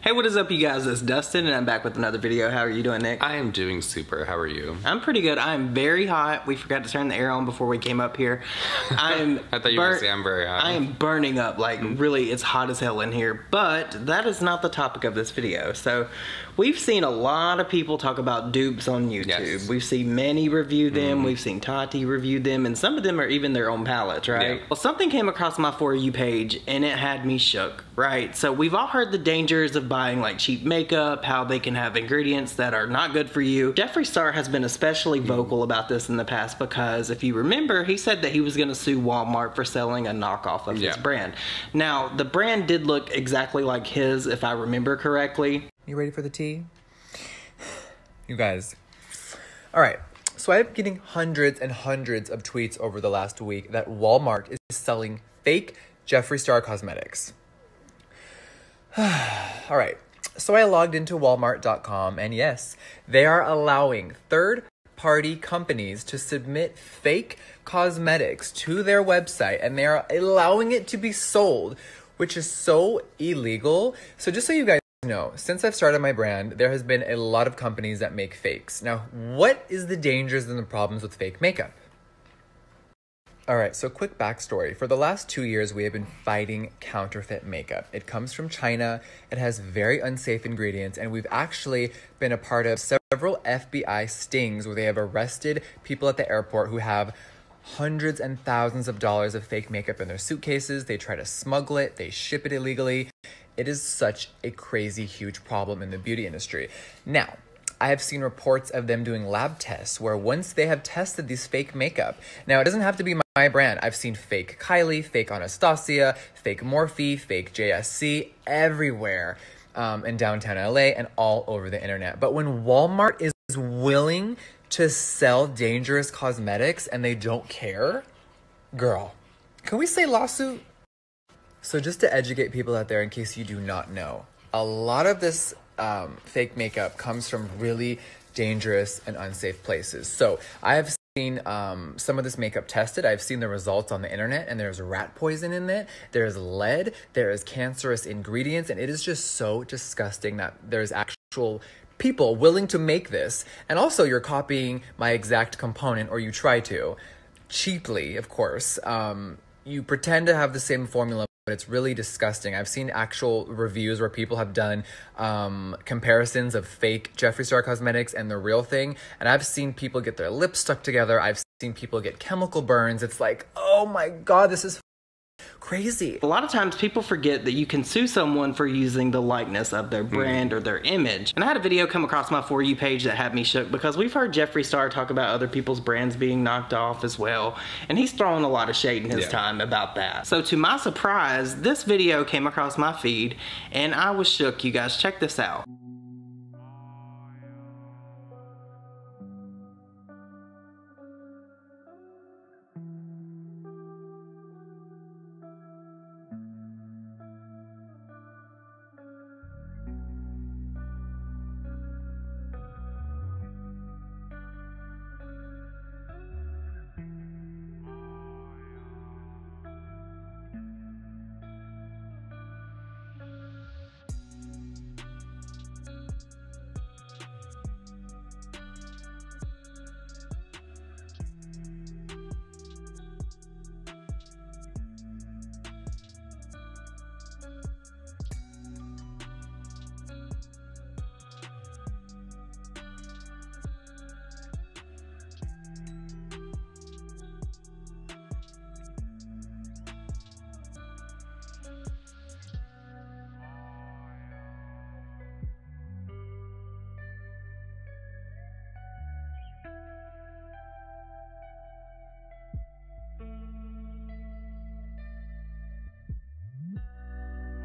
Hey, what is up, you guys? It's Dustin, and I'm back with another video. How are you doing, Nick? I am doing super. How are you? I'm pretty good. I'm very hot. We forgot to turn the air on before we came up here. I thought you were going to say I'm very hot. I am burning up. Like, really, it's hot as hell in here. But that is not the topic of this video. So, we've seen a lot of people talk about dupes on YouTube. Yes. We've seen many review them. We've seen Tati review them. And some of them are even their own palettes, right? Yeah. Well, something came across my For You page, and it had me shook, right? So, we've all heard the dangers of buying, like, cheap makeup, how they can have ingredients that are not good for you. Jeffree Star has been especially vocal about this in the past because, if you remember, he said that he was going to sue Walmart for selling a knockoff of his brand. Now, the brand did look exactly like his, if I remember correctly. You ready for the tea? You guys. All right. So I've been getting hundreds and hundreds of tweets over the last week that Walmart is selling fake Jeffree Star cosmetics. All right. So I logged into Walmart.com, and yes, they are allowing third-party companies to submit fake cosmetics to their website, and they are allowing it to be sold, which is so illegal. So just so you guys know, since I've started my brand, there has been a lot of companies that make fakes. Now, what is the dangers and the problems with fake makeup? All right, so quick backstory. For the last 2 years, we have been fighting counterfeit makeup. It comes from China, it has very unsafe ingredients, and we've actually been a part of several FBI stings where they have arrested people at the airport who have hundreds and thousands of dollars of fake makeup in their suitcases. They try to smuggle it, they ship it illegally. It is such a crazy, huge problem in the beauty industry. Now, I have seen reports of them doing lab tests where once they have tested these fake makeup, now it doesn't have to be my brand. I've seen fake Kylie, fake Anastasia, fake Morphe, fake JSC everywhere in downtown LA and all over the internet. But when Walmart is willing to sell dangerous cosmetics and they don't care, girl, can we say lawsuit? So just to educate people out there in case you do not know, a lot of this fake makeup comes from really dangerous and unsafe places. So I have seen some of this makeup tested. I've seen the results on the internet, and there's rat poison in it. There's lead. There is cancerous ingredients, and it is just so disgusting that there's actual people willing to make this. And also, you're copying my exact component, or you try to, cheaply, of course. You pretend to have the same formula, but it's really disgusting. I've seen actual reviews where people have done comparisons of fake Jeffree Star cosmetics and the real thing. And I've seen people get their lips stuck together. I've seen people get chemical burns. It's like, oh my God, this is crazy. A lot of times people forget that you can sue someone for using the likeness of their brand or their image. And I had a video come across my For You page that had me shook because we've heard Jeffree Star talk about other people's brands being knocked off as well. And he's throwing a lot of shade in his time about that. So to my surprise, this video came across my feed and I was shook, you guys. Check this out.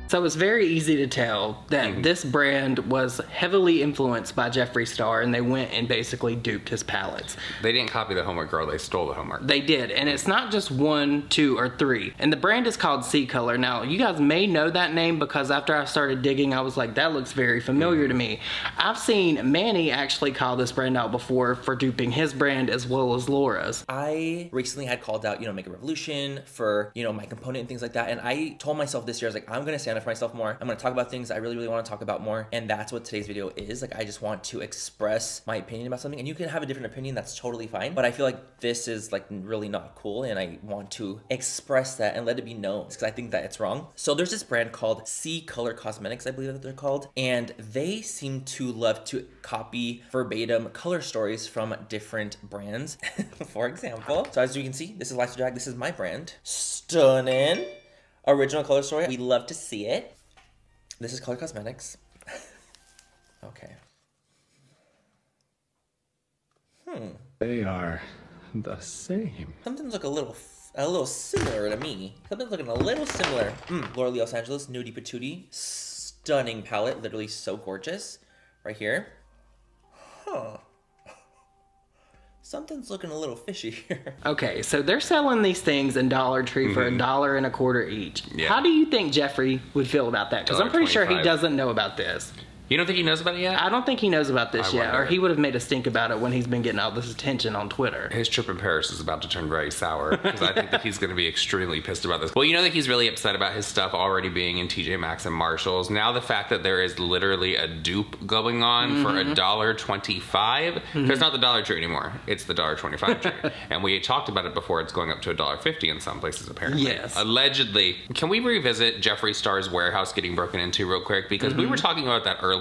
So it's very easy to tell that this brand was heavily influenced by Jeffree Star, and they went and basically duped his palettes. They didn't copy the homework girl, they stole the homework. They did, and it's not just 1, 2, or 3. And the brand is called C Color. Now, you guys may know that name because after I started digging, I was like, that looks very familiar to me. I've seen Manny actually call this brand out before for duping his brand as well as Laura's. I recently had called out, Makeup Revolution for, my component and things like that. And I told myself this year, I was like, I'm going to stand up up for myself more. I'm gonna talk about things I really want to talk about more, and that's what today's video is. Like, I just want to express my opinion about something, and you can have a different opinion, that's totally fine, but I feel like this is like really not cool, and I want to express that and let it be known, because I think that it's wrong. So there's this brand called C Color Cosmetics, I believe that they're called, and they seem to love to copy verbatim color stories from different brands. For example, so as you can see, this is Lights to Drag. This is my brand. Stunning original color story. We love to see it. This is Color Cosmetics. Okay. They are the same. Something's look a little similar to me. Something's looking a little similar. Laura Lee Los Angeles, Nudie Patootie. Stunning palette, literally so gorgeous. Right here. Huh. Something's looking a little fishy here. Okay, so they're selling these things in Dollar Tree for $1.25 each. Yeah. How do you think Jeffree would feel about that? Because I'm pretty sure he doesn't know about this. You don't think he knows about it yet? I don't think he knows about this yet, or he would have made a stink about it when he's been getting all this attention on Twitter. His trip in Paris is about to turn very sour, because I think that he's going to be extremely pissed about this. Well, you know that he's really upset about his stuff already being in TJ Maxx and Marshalls. Now the fact that there is literally a dupe going on for $1.25, there's not the Dollar Tree anymore. It's the $1.25 tree. And we talked about it before, it's going up to $1.50 in some places apparently. Yes. Allegedly. Can we revisit Jeffree Star's warehouse getting broken into real quick? Because we were talking about that earlier.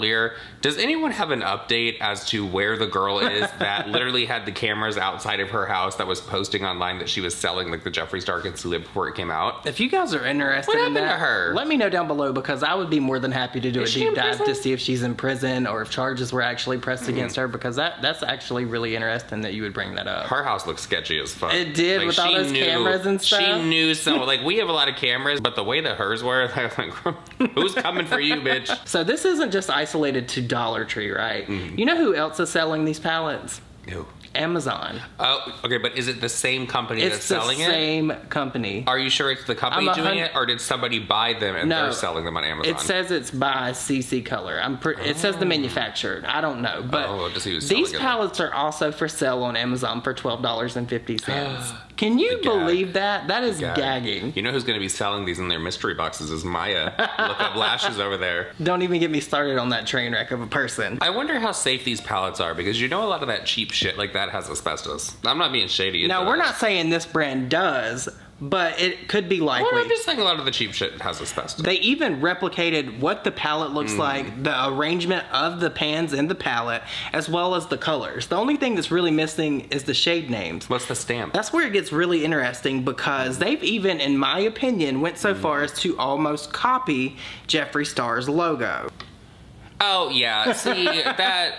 Does anyone have an update as to where the girl is that literally had the cameras outside of her house that was posting online that she was selling like the Jeffree Star concealer before it came out? If you guys are interested in that, to her? Let me know down below, because I would be more than happy to do a deep dive to see if she's in prison or if charges were actually pressed against her, because that's actually really interesting that you would bring that up. Her house looks sketchy as fuck. It did, like, with all those cameras and stuff. She knew some, like, we have a lot of cameras, but the way that hers were, I was like, who's coming for you, bitch? So this isn't just isolated to Dollar Tree, right? You know who else is selling these palettes? Who? Amazon. Oh, okay, but is it the same company that's selling it? It's the same company. Are you sure it's the company doing it, or did somebody buy them and they're selling them on Amazon? It says it's by CC Color. It says the manufacturer. I don't know, but these palettes are also for sale on Amazon for $12.50. Can you believe that? That is gagging. You know who's going to be selling these in their mystery boxes is Maya. Look up lashes over there. Don't even get me started on that train wreck of a person. I wonder how safe these palettes are, because you know a lot of that cheap shit like that has asbestos. I'm not being shady. No, we're not saying this brand does, but it could be likely. Well, I'm just saying a lot of the cheap shit has asbestos. They even replicated what the palette looks like, the arrangement of the pans in the palette, as well as the colors. The only thing that's really missing is the shade names. What's the stamp? That's where it gets really interesting, because they've even, in my opinion, went so far as to almost copy Jeffree Star's logo. Oh, yeah. See, that...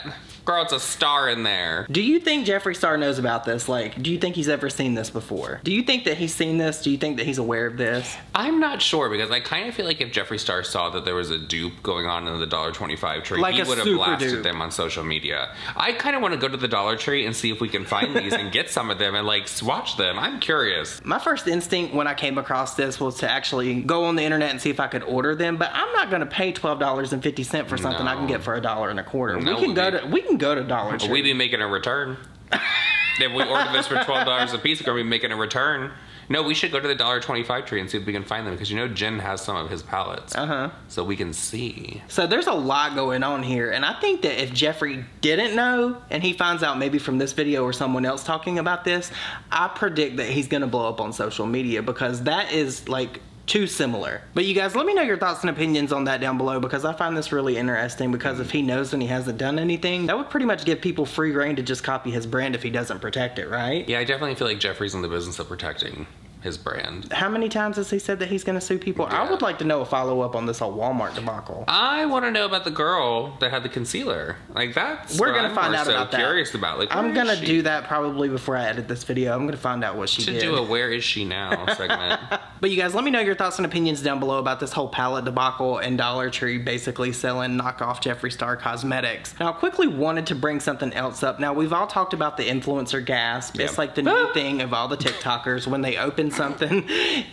Girl, it's a star in there. Do you think Jeffree Star knows about this? Like, do you think he's ever seen this before? Do you think that he's seen this? Do you think that he's aware of this? I'm not sure, because I kind of feel like if Jeffree Star saw that there was a dupe going on in the $1.25 tree, like he would have blasted them on social media. I kind of want to go to the Dollar Tree and see if we can find these and get some of them and like swatch them. I'm curious. My first instinct when I came across this was to actually go on the internet and see if I could order them, but I'm not going to pay $12.50 for something I can get for $1.25. No, we can go to Dollar Tree. We'd be making a return. If we order this for $12 a piece, we're going to be making a return. No, we should go to the $1.25 tree and see if we can find them, because you know Jen has some of his palettes. So we can see. So there's a lot going on here, and I think that if Jeffree didn't know, and he finds out maybe from this video or someone else talking about this, I predict that he's going to blow up on social media, because that is like too similar. But you guys, let me know your thoughts and opinions on that down below, because I find this really interesting, because if he knows and he hasn't done anything, that would pretty much give people free reign to just copy his brand if he doesn't protect it, right? Yeah, I definitely feel like Jeffree's in the business of protecting his brand. How many times has he said that he's gonna sue people? Yeah. I would like to know a follow-up on this whole Walmart debacle. I want to know about the girl that had the concealer. Like, that's we're gonna find out about that. Curious about. Like, I'm gonna do that probably before I edit this video. I'm gonna find out what she did. Should do a "Where is she now" segment. But you guys, let me know your thoughts and opinions down below about this whole palette debacle and Dollar Tree basically selling knockoff Jeffree Star cosmetics. Now, I quickly wanted to bring something else up. Now, we've all talked about the influencer gasp. Yeah. It's like the new thing of all the TikTokers. When they open something,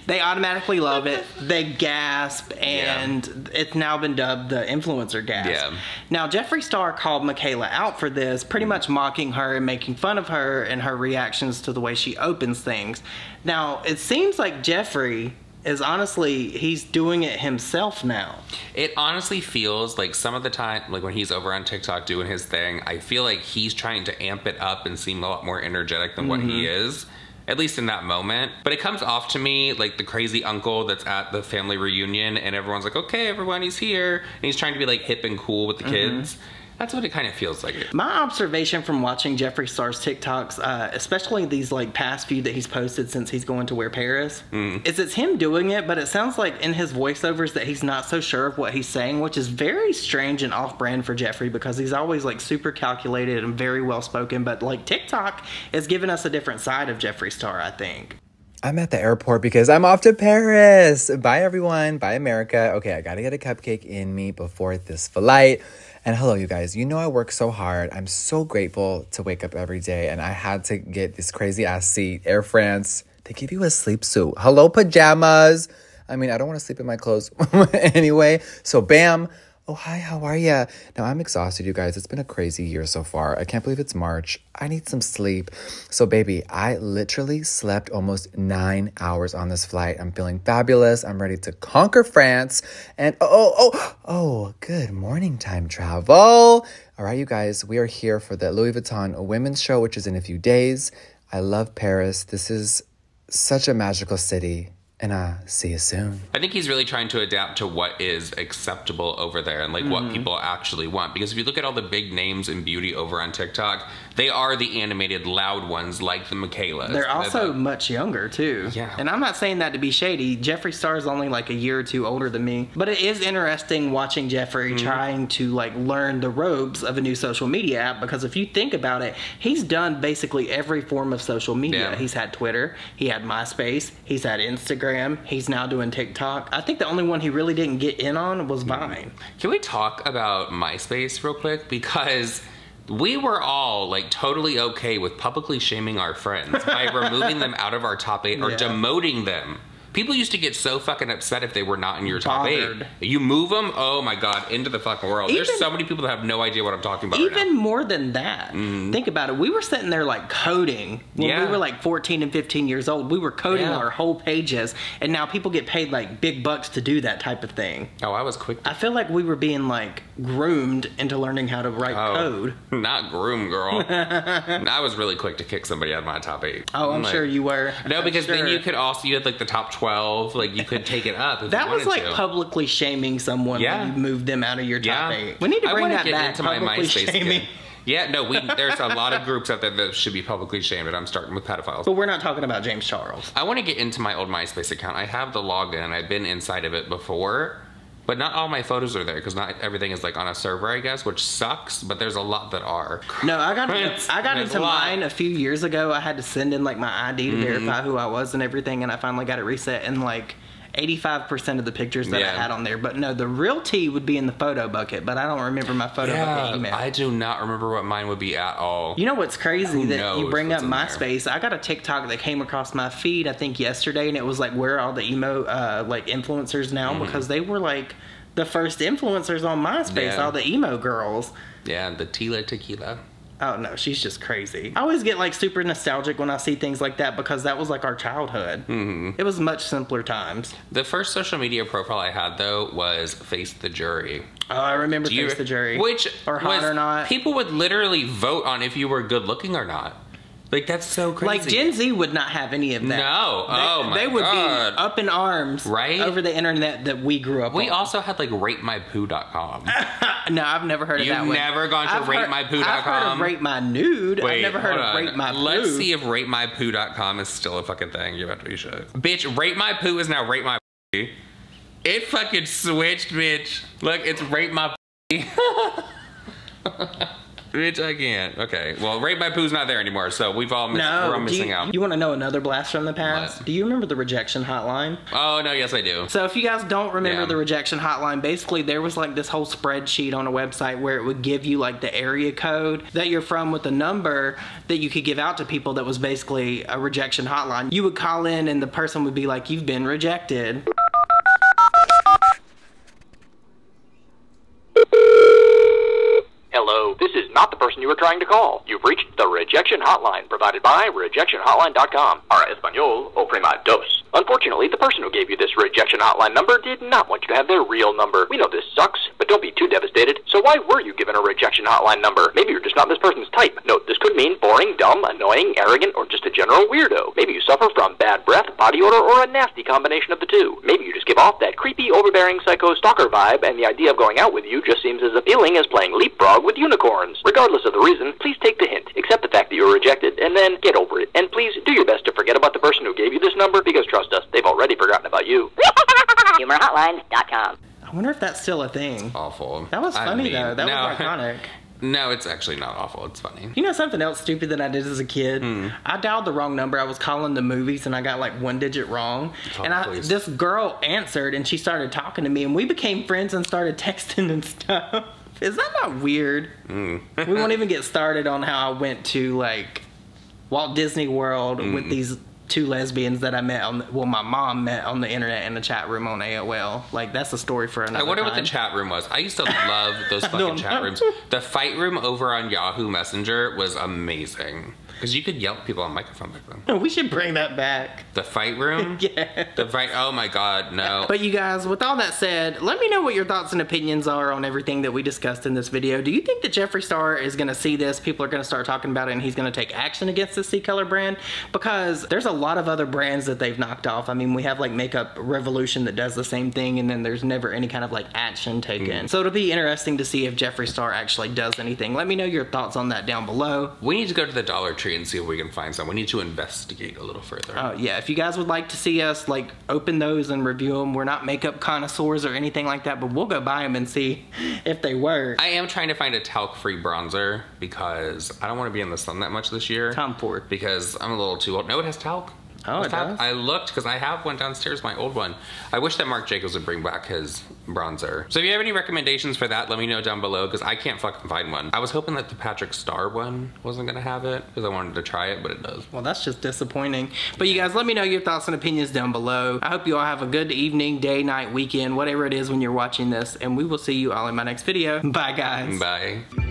they automatically love it. They gasp, and it's now been dubbed the influencer gasp. Yeah. Now, Jeffree Star called Michaela out for this, pretty much mocking her and making fun of her and her reactions to the way she opens things. Now, it seems like Jeffree is honestly, he's doing it himself now. It honestly feels like some of the time, like when he's over on TikTok doing his thing, I feel like he's trying to amp it up and seem a lot more energetic than what he is. At least in that moment. But it comes off to me like the crazy uncle that's at the family reunion and everyone's like, okay, everyone, he's here. And he's trying to be like hip and cool with the kids. That's what it kind of feels like. My observation from watching Jeffree Star's TikToks, especially these like past few that he's posted since he's going to Wear Paris, is it's him doing it, but it sounds like in his voiceovers that he's not so sure of what he's saying, which is very strange and off-brand for Jeffree because he's always like super calculated and very well-spoken, but like TikTok is giving us a different side of Jeffree Star, I think. I'm at the airport because I'm off to Paris. Bye, everyone. Bye, America. Okay, I gotta get a cupcake in me before this flight. And hello, you guys. You know I work so hard. I'm so grateful to wake up every day. And I had to get this crazy-ass seat. Air France, they give you a sleep suit. Hello, pajamas. I mean, I don't want to sleep in my clothes anyway. So, bam. Oh, hi, how are ya? Now, I'm exhausted, you guys. It's been a crazy year so far. I can't believe it's March. I need some sleep. So, baby, I literally slept almost 9 hours on this flight. I'm feeling fabulous. I'm ready to conquer France. And, good morning, time travel. All right, you guys, we are here for the Louis Vuitton Women's Show, which is in a few days. I love Paris. This is such a magical city. And see you soon. I think he's really trying to adapt to what is acceptable over there and like what people actually want. Because if you look at all the big names in beauty over on TikTok, they are the animated loud ones like the Michaelas. They're also much younger too. Yeah. And I'm not saying that to be shady. Jeffree Star is only like a year or two older than me. But it is interesting watching Jeffree trying to like learn the ropes of a new social media app, because if you think about it, he's done basically every form of social media. Yeah. He's had Twitter, he had MySpace, he's had Instagram, he's now doing TikTok. I think the only one he really didn't get in on was Vine. Can we talk about MySpace real quick? Because we were all like totally okay with publicly shaming our friends by removing them out of our top 8 or demoting them. People used to get so fucking upset if they were not in your top 8. You move them, oh my god, into the fucking world. There's so many people that have no idea what I'm talking about right now. Even more than that. Think about it. We were sitting there like coding when we were like 14 and 15 years old. We were coding our whole pages, and now people get paid like big bucks to do that type of thing. Oh, I was quick. I feel like we were being like groomed into learning how to write code. Not groomed, girl. I was really quick to kick somebody out of my top 8. Oh, I'm sure you were. No, because then you could also, you had like the top 12. Like you could take it up if that you was like to. Publicly shaming someone when you moved them out of your top 8. We need to bring that back. Into my MySpace shaming. Yeah, no, there's a lot of groups out there that should be publicly shamed, and I'm starting with pedophiles. But we're not talking about James Charles. I want to get into my old MySpace account. I have the login. I've been inside of it before, but not all my photos are there because not everything is like on a server, I guess, which sucks. But there's a lot that are. No, I got into mine a few years ago. I had to send in like my ID to verify who I was and everything, and I finally got it reset, and like 85% of the pictures that I had on there. But no, the real tea would be in the photo bucket, but I don't remember my photo bucket email. I do not remember what mine would be at all. You know what's crazy that you bring up MySpace? I got a TikTok that came across my feed, I think yesterday, and it was like, where are all the emo like influencers now? Because they were like the first influencers on MySpace, all the emo girls. Yeah, the Tila Tequila. Oh no, she's just crazy. I always get like super nostalgic when I see things like that because that was like our childhood. It was much simpler times. The first social media profile I had though was Face the Jury. Oh, I remember Face the Jury. Which or Hot or Not. People would literally vote on if you were good looking or not. Like, that's so crazy. Like, Gen Z would not have any of that. No. They would be up in arms over the internet that we grew up on. We also had, like, RateMyPoo.com. No, I've never heard of that one. You've never gone to RateMyPoo.com? I've heard of Rate My Nude. I've never heard of Rate My Poo. Let's see if RateMyPoo.com is still a fucking thing. You have to be sure. Bitch, Rate My Poo is now Rate My Poo. It fucking switched, bitch. Look, it's Rate My Poo. Bitch, I can't. Okay, well, Rate My Poo's not there anymore, so we're all missing out. You want to know another blast from the past? What? Do you remember the rejection hotline? Oh, no, yes, I do. So if you guys don't remember the rejection hotline, basically there was like this whole spreadsheet on a website where it would give you like the area code that you're from with a number that you could give out to people that was basically a rejection hotline. You would call in and the person would be like, you've been rejected. Hello, this is not the person you were trying to call. You've reached the rejection hotline provided by rejectionhotline.com. Para español, oprima dos. Unfortunately, the person who gave you this rejection hotline number did not want you to have their real number. We know this sucks, but don't be too devastated. So why were you given a rejection hotline number? Maybe you're just not this person's type. Note, this could mean boring, dumb, annoying, arrogant, or just a general weirdo. Maybe you suffer from bad breath, body odor, or a nasty combination of the two. Maybe you just give off that creepy, overbearing, psycho stalker vibe, and the idea of going out with you just seems as appealing as playing leapfrog with unicorns. Regardless of the reason, please take the hint, accept the fact that you were rejected, and then get over it. And please do your best to forget about the person who gave you this number, because trust us, they've already forgotten about you. HumorHotlines.com. I wonder if that's still a thing. Awful. That was funny though. That was iconic. No, it's actually not awful. It's funny. You know something else stupid that I did as a kid? I dialed the wrong number. I was calling the movies and I got like one digit wrong. This girl answered and she started talking to me and we became friends and started texting and stuff. Is that not weird? We won't even get started on how I went to like Walt Disney World with these two lesbians that I met my mom met on the internet in the chat room on AOL. Like, that's a story for another I wonder time. what the chat room was. I used to love those fucking chat rooms. The fight room over on Yahoo Messenger was amazing. Because you could yell at people on microphone back then. We should bring that back. The fight room? Yeah. The fight, oh my god, no. But you guys, with all that said, let me know what your thoughts and opinions are on everything that we discussed in this video. Do you think that Jeffree Star is going to see this, people are going to start talking about it, and he's going to take action against the C-Color brand? Because there's a lot of other brands that they've knocked off. I mean, we have like Makeup Revolution that does the same thing, and then there's never any kind of like action taken. So it'll be interesting to see if Jeffree Star actually does anything. Let me know your thoughts on that down below. We need to go to the Dollar Tree and see if we can find some. We need to investigate a little further. Oh yeah, if you guys would like to see us like open those and review them, we're not makeup connoisseurs or anything like that, but we'll go buy them and see if they work. I am trying to find a talc-free bronzer because I don't want to be in the sun that much this year. Tom Ford. Because I'm a little too old. No, it has talc. Oh, it does? I looked because I have one downstairs, my old one. I wish that Marc Jacobs would bring back his bronzer. So if you have any recommendations for that, let me know down below because I can't fucking find one. I was hoping that the Patrick Star one wasn't gonna have it because I wanted to try it, but it does. Well, that's just disappointing. But you guys, let me know your thoughts and opinions down below. I hope you all have a good evening, day, night, weekend, whatever it is when you're watching this, and we will see you all in my next video. Bye, guys. Bye.